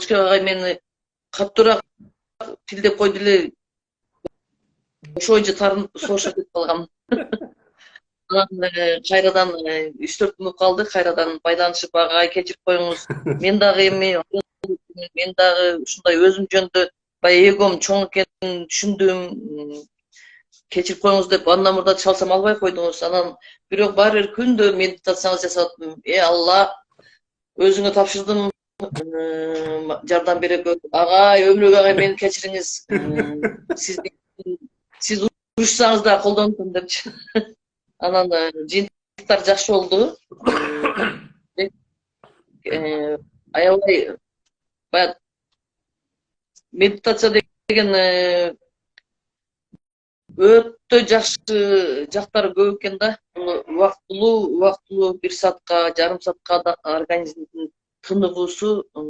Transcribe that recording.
Алышкер агай мени каттуураак тилдеп койду эле, ошо ойчо тарынып сошо деп калгам. Анан кайрадан 3-4 мүнөт калды, кайрадан байланышып, агай кечирип коюңуз, мен дагы эми мен дагы ушундай өзүм жөнүндө баягы эгом чоң экенин түшүндүм, кечирип коюңуз деп андан мурда чалсам албай койдуңуз. Анан бирок баары бир күндө медитацияңыз жасап атам. Алла, өзүңө тапшырдым, жардам бере көр. Агай, Өмүрбек агай, мени кечириңиз. Сиз урушсаңыз да колдонтум депчи. Анан жыйынтыктар жакшы болду. Аябай баягы медитация деген өтө жакшы жактары көп экен да. Убактылуу 1 саатка, жарым саатка да организмдин тыныгуусу